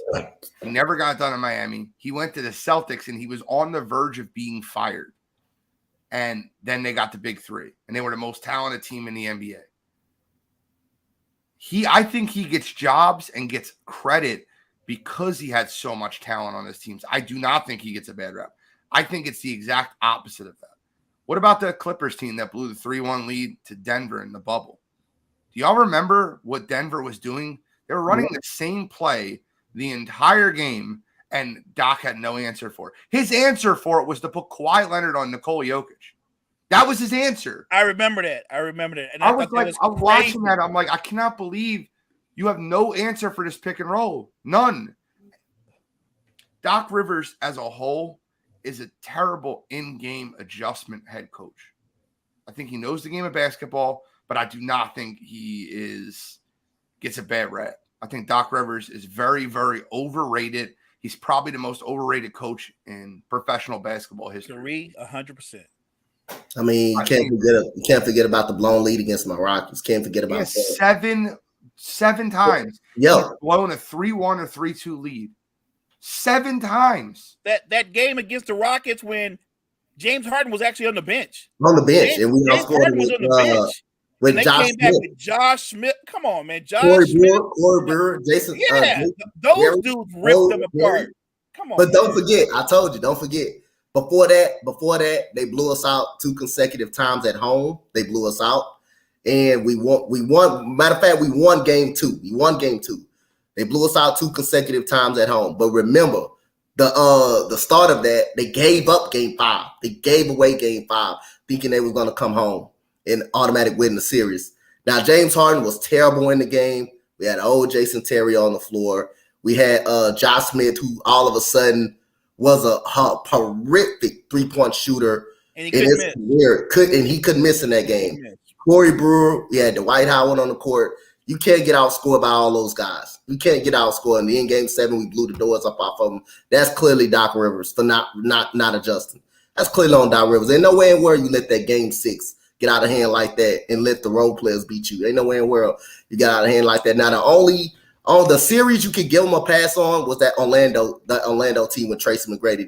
He never got it done in Miami. He went to the Celtics and he was on the verge of being fired. And then they got the big three, and they were the most talented team in the NBA. I think he gets jobs and gets credit because he had so much talent on his teams. I do not think he gets a bad rap. I think it's the exact opposite of that. What about the Clippers team that blew the 3-1 lead to Denver in the bubble? Do y'all remember what Denver was doing? They were running the same play the entire game, and Doc had no answer for it. His answer for it was to put Kawhi Leonard on Nikola Jokic. That was his answer. I remember that. And I was like, I'm watching that. I'm like, I cannot believe you have no answer for this pick and roll. None. Doc Rivers as a whole is a terrible in-game adjustment head coach. I think he knows the game of basketball, but I do not think he gets a bad rap. I think Doc Rivers is very, very overrated. He's probably the most overrated coach in professional basketball history. 100%. I mean, you can't forget about the blown lead against my Rockies. Can't forget about that. Seven times. Yeah, blown a 3-1 or 3-2 lead. 7 times. That game against the Rockets when James Harden was actually on the bench. And we all scored. Was on the bench. And with they Josh came back Smith, with Josh Smith. Come on, man. Corey Josh Smith. Burrow, Jason, Yeah, those Gary, dudes ripped them Gary. apart. Come on, But don't man. forget, I told you, don't forget. Before that, they blew us out 2 consecutive times at home. They blew us out, and we won. Matter of fact, we won game 2. We won game 2. They blew us out 2 consecutive times at home. But remember, the start of that, they gave up game 5. They gave away game 5, thinking they was going to come home and automatic win the series. Now, James Harden was terrible in the game. We had old Jason Terry on the floor. We had Josh Smith, who all of a sudden was a horrific 3-point shooter And he in his career. He couldn't miss in that game. Corey Brewer, we had Dwight Howard on the court. You can't get outscored by all those guys. You can't get outscored. And in game 7, we blew the doors up off of them. That's clearly Doc Rivers for not adjusting. That's clearly on Doc Rivers. Ain't no way in the world you let that game 6 get out of hand like that and let the role players beat you. Ain't no way in the world you got out of hand like that. Now, on the series you could give them a pass on was that Orlando team with Tracy McGrady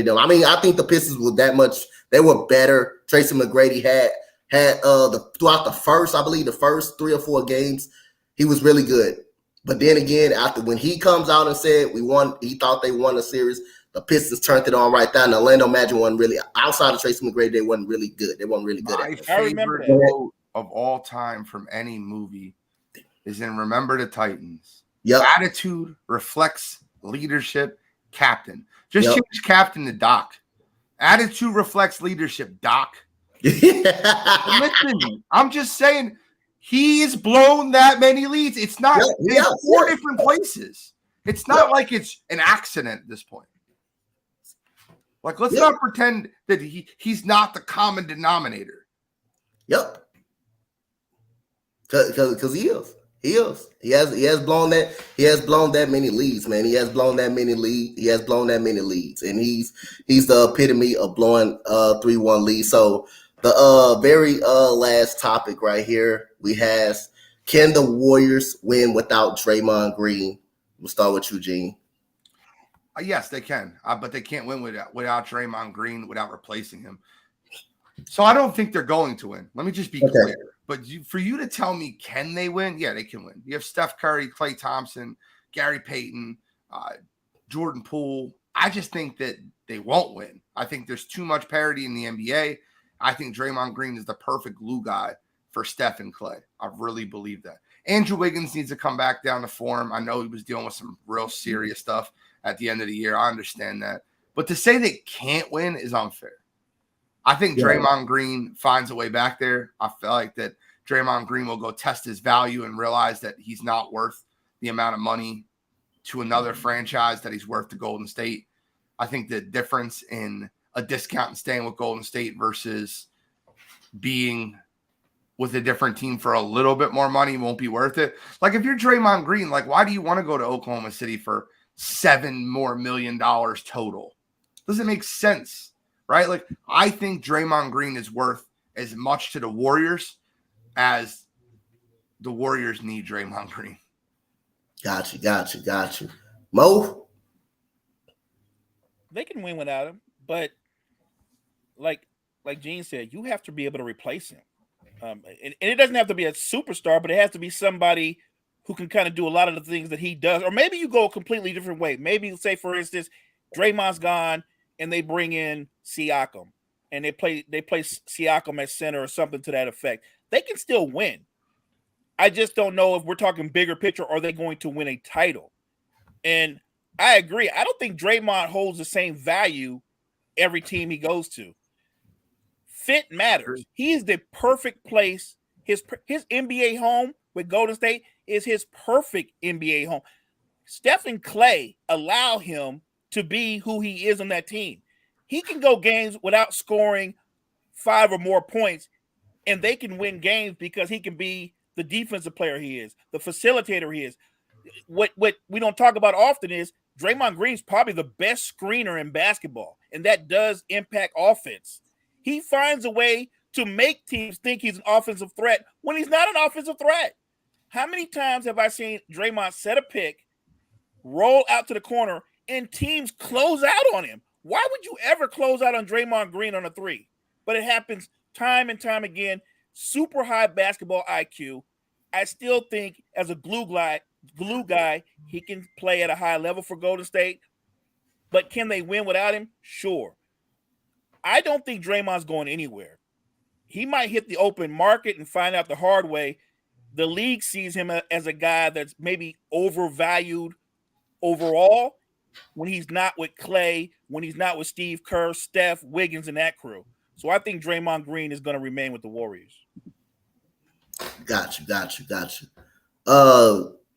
them. I mean, I think the Pistons were that much. They were better. Tracy McGrady had throughout the first 3 or 4 games, he was really good. But then again, after when he comes out and said we won, he thought they won the series. The Pistons turned it on right down. The Orlando Magic wasn't really outside of Tracy McGrady. They wasn't really good. My favorite quote of all time from any movie is in Remember the Titans. Yep. Attitude reflects leadership. Captain. Just change captain to Doc. Attitude reflects leadership. Doc. Listen, I'm just saying he's blown that many leads. It's not 4 different places. It's not like it's an accident at this point. Like, let's not pretend that he's not the common denominator. Yep. Because he is. He is. He has blown that many leads, man. He has blown that many leads. And he's the epitome of blowing 3-1 leads. So the very last topic right here we have, can the Warriors win without Draymond Green? We'll start with you, Gene. Yes, they can, but they can't win without Draymond Green, without replacing him. So I don't think they're going to win. Let me just be clear. But for you to tell me, can they win? Yeah, they can win. You have Steph Curry, Klay Thompson, Gary Payton, Jordan Poole. I just think that they won't win. I think there's too much parity in the NBA. I think Draymond Green is the perfect glue guy for Steph and Klay. I really believe that. Andrew Wiggins needs to come back down to form. I know he was dealing with some real serious stuff at the end of the year. I understand that. But to say they can't win is unfair. I think Draymond Green finds a way back there. I feel like that Draymond Green will go test his value and realize that he's not worth the amount of money to another franchise that he's worth to Golden State. I think the difference in a discount and staying with Golden State versus being with a different team for a little bit more money won't be worth it. Like, if you're Draymond Green, like, why do you want to go to Oklahoma City for $7 million more total? Doesn't make sense, right? Like, I think Draymond Green is worth as much to the Warriors as the Warriors need Draymond Green. Got you. Mo? They can win without him, but like Gene said, you have to be able to replace him. And it doesn't have to be a superstar, but it has to be somebody who can kind of do a lot of the things that he does. Or maybe you go a completely different way. Maybe, say, for instance, Draymond's gone and they bring in Siakam and they play Siakam at center or something to that effect. They can still win. I just don't know if we're talking bigger picture, are they going to win a title? And I agree. I don't think Draymond holds the same value every team he goes to. Fit matters. He is the perfect place. His NBA home with Golden State is his perfect NBA home. Steph and Klay allow him to be who he is on that team. He can go games without scoring 5 or more points, and they can win games because he can be the defensive player he is, the facilitator he is. What we don't talk about often is Draymond Green's probably the best screener in basketball, and that does impact offense. He finds a way to make teams think he's an offensive threat when he's not an offensive threat. How many times have I seen Draymond set a pick, roll out to the corner, and teams close out on him? Why would you ever close out on Draymond Green on a 3? But it happens time and time again. super high basketball IQ. I still think as a glue guy, he can play at a high level for Golden State. But can they win without him? Sure. I don't think Draymond's going anywhere. He might hit the open market and find out the hard way. The league sees him as a guy that's maybe overvalued overall when he's not with Clay, when he's not with Steve Kerr, Steph, Wiggins, and that crew. So I think Draymond Green is going to remain with the Warriors. Got you.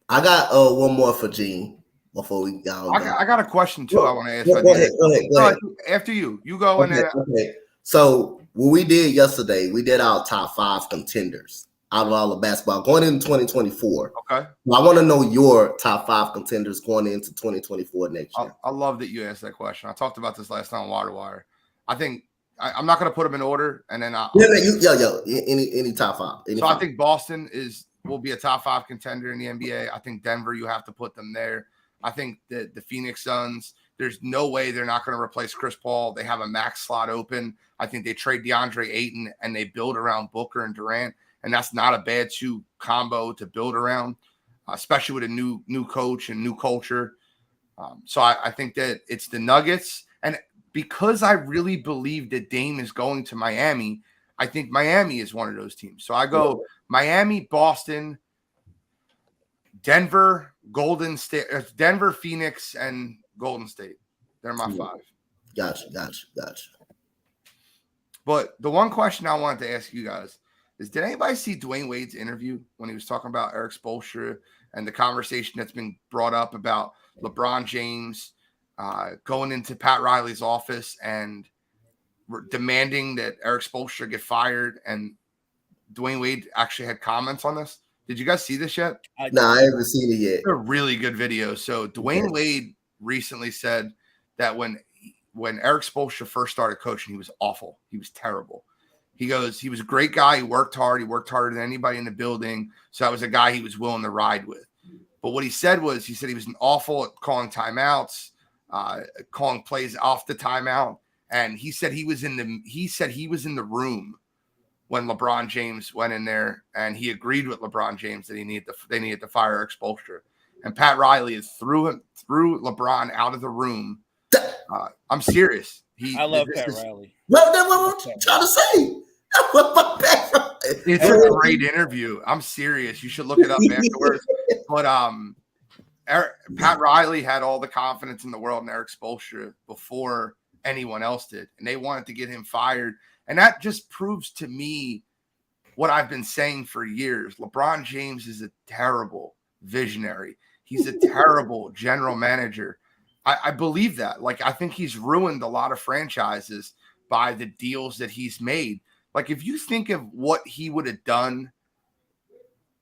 I got one more for Gene before we go. I got a question too. I want to ask. Go ahead. After you go in there. Okay. So what we did yesterday, we did our top 5 contenders out of all the basketball going into 2024. Okay. I want to know your top 5 contenders going into 2024 next year. I love that you asked that question. I talked about this last time on Wire to Wire. I think I'm not going to put them in order, and then any top 5. I think Boston will be a top 5 contender in the NBA. I think Denver, you have to put them there. I think that the Phoenix Suns, there's no way they're not going to replace Chris Paul. They have a max slot open. I think they trade DeAndre Ayton and they build around Booker and Durant, and that's not a bad 2 combo to build around, especially with a new coach and new culture. So I think that it's the Nuggets, and because I really believe that Dame is going to Miami, I think Miami is one of those teams. So I go Miami, Boston, Denver, Golden State, Denver, Phoenix, and Golden State. They're my 5. Gotcha. But the one question I wanted to ask you guys is, did anybody see Dwayne Wade's interview when he was talking about Eric Spoelstra and the conversation that's been brought up about LeBron James going into Pat Riley's office and demanding that Eric Spoelstra get fired? And Dwayne Wade actually had comments on this. Did you guys see this yet? No, I haven't seen it yet. It's a really good video. So Dwayne Wade recently said that when Eric Spoelstra first started coaching, he was awful. He was terrible. He goes, he was a great guy. He worked hard. He worked harder than anybody in the building. So that was a guy he was willing to ride with. But what he said was, he said he was an awful at calling timeouts, calling plays off the timeout. And he said he was in the room when LeBron James went in there, and he agreed with LeBron James that they needed to fire Eric Spoelstra. And Pat Riley threw LeBron out of the room. I'm serious. I love Pat Riley. What you trying to say? It's a great interview. I'm serious. You should look it up afterwards. But Pat Riley had all the confidence in the world in Eric Spoelstra before anyone else did, and they wanted to get him fired. And that just proves to me what I've been saying for years. LeBron James is a terrible visionary. He's a terrible general manager. I believe that. Like, I think he's ruined a lot of franchises by the deals that he's made. Like, if you think of what he would have done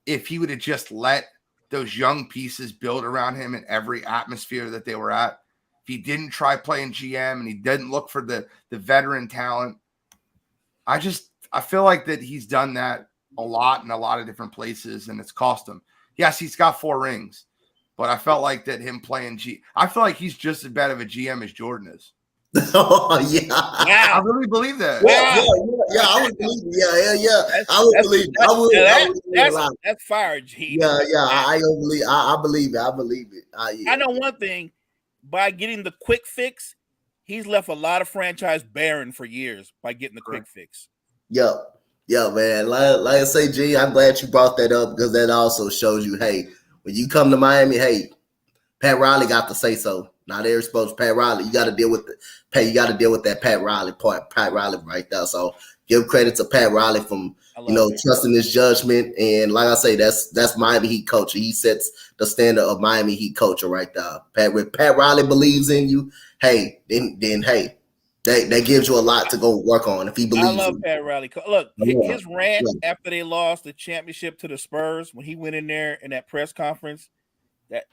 if he would have just let those young pieces build around him in every atmosphere that they were at, if he didn't try playing GM and he didn't look for the veteran talent, I feel like that he's done that a lot in a lot of different places, and it's cost him. Yes, he's got 4 rings, but I felt like that him playing I feel like he's just as bad of a GM as Jordan is. Oh yeah, I really believe that. Yeah, I would believe it. Yeah. I would believe it. That's fire, G. Yeah. I believe it. I believe it. I know one thing: by getting the quick fix, he's left a lot of franchise barren for years by getting the quick fix. Yeah, man. Like I say, G, I'm glad you brought that up, because that also shows you, hey, when you come to Miami, hey, Pat Riley got to say so. Not every supposed Pat Riley. You got to deal with that Pat Riley part. Pat Riley right there. So give credit to Pat Riley from trusting his judgment. And like I say, that's Miami Heat culture. He sets the standard of Miami Heat culture right there. When Pat Riley believes in you, hey, then hey, that gives you a lot to go work on if he believes. I love Pat Riley. Look, his rant after they lost the championship to the Spurs, when he went in there in that press conference, that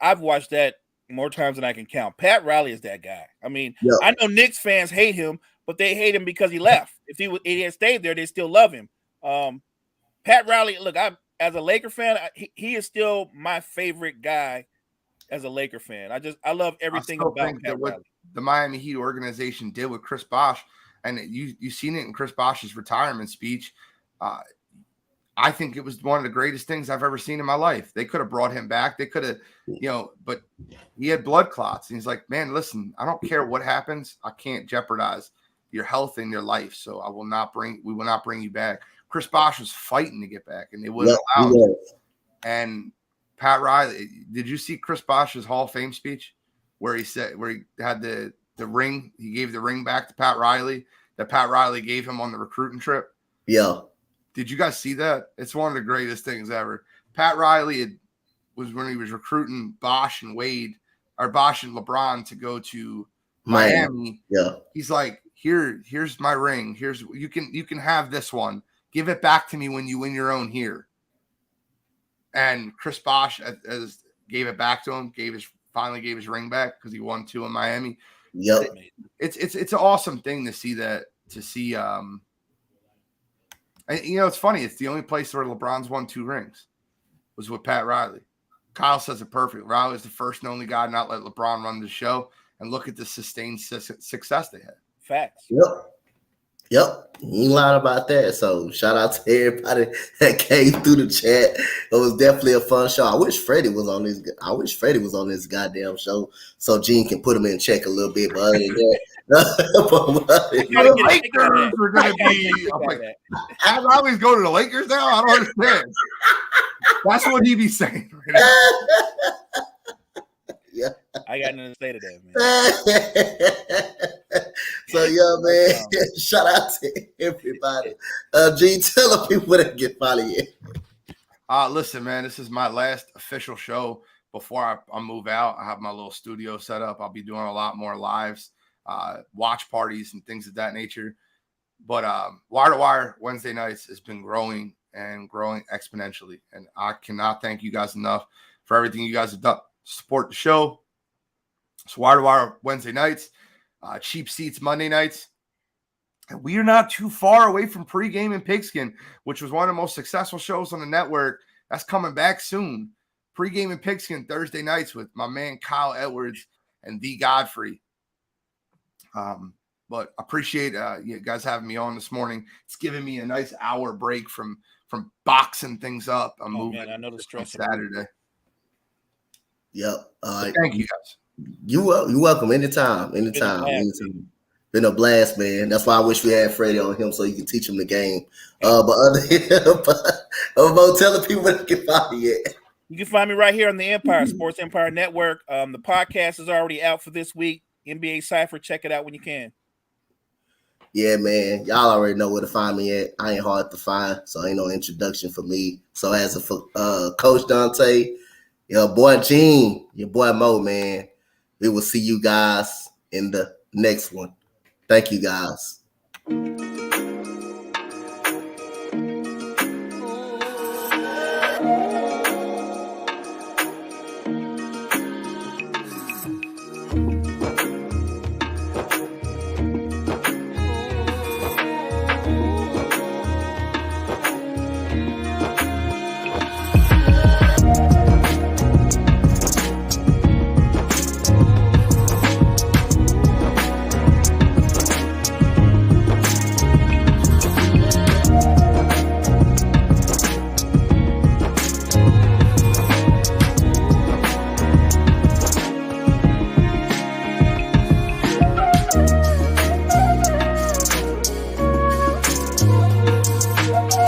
I've watched that more times than I can count. Pat Riley is that guy. I mean, I know Knicks fans hate him, but they hate him because he left. If he had stayed there, they still love him. Pat Riley, look, as a Laker fan, he is still my favorite guy as a Laker fan. I love everything about Pat Riley. The Miami Heat organization did with Chris Bosh, and you seen it in Chris Bosh's retirement speech. I think it was one of the greatest things I've ever seen in my life. They could have brought him back. They could have, but he had blood clots. And he's like, man, listen, I don't care what happens. I can't jeopardize your health and your life. So we will not bring you back. Chris Bosh was fighting to get back, and they wouldn't allow him. And Pat Riley, did you see Chris Bosh's Hall of Fame speech where he had the ring? He gave the ring back to Pat Riley that Pat Riley gave him on the recruiting trip. Yeah. Did you guys see that? It's one of the greatest things ever. Pat Riley was when he was recruiting Bosh and Wade, or Bosh and LeBron to go to Miami. Yeah. He's like, here's my ring. You can have this one. Give it back to me when you win your own here. And Chris Bosh gave it back to him. Finally gave his ring back because he won 2 in Miami. Yep. It's an awesome thing to see that. And, it's funny. It's the only place where LeBron's won 2 rings was with Pat Riley. Kyle says it perfect. Riley is the first and only guy to not let LeBron run the show. And look at the sustained success they had. Facts. Yep. You ain't lying about that. So shout out to everybody that came through the chat. It was definitely a fun show. I wish Freddie was on this goddamn show so Gene can put him in check a little bit. But other than that, the Lakers are going to be. I'm like, I always go to the Lakers now. I don't understand. That's what he be saying right now. Yeah. I got nothing to say to that, man. So man, shout out to everybody. Gene, tell the people where they can follow you. Listen, man, this is my last official show before I move out. I have my little studio set up. I'll be doing a lot more lives, watch parties and things of that nature. But Wire to Wire Wednesday nights has been growing and growing exponentially. And I cannot thank you guys enough for everything you guys have done to support the show. So Wire to Wire Wednesday nights, cheap seats Monday nights. And we are not too far away from Pregame and Pigskin, which was one of the most successful shows on the network. That's coming back soon. Pregame and Pigskin Thursday nights with my man Kyle Edwards and The Godfrey. But I appreciate you guys having me on this morning. It's giving me a nice hour break from boxing things up. I'm moving. Man, I know the stress Saturday. Yep. Thank you guys. You're welcome. Anytime. Been a blast, man. That's why I wish we had Freddie on him so you can teach him the game. But tell the people where they can find you at. You can find me right here on the Empire Sports Empire Network. The podcast is already out for this week. NBA Cypher, check it out when you can. Yeah, man. Y'all already know where to find me at. I ain't hard to find, so ain't no introduction for me. So as a Coach Dante, your boy Gene, your boy Mo, man, we will see you guys in the next one. Thank you, guys.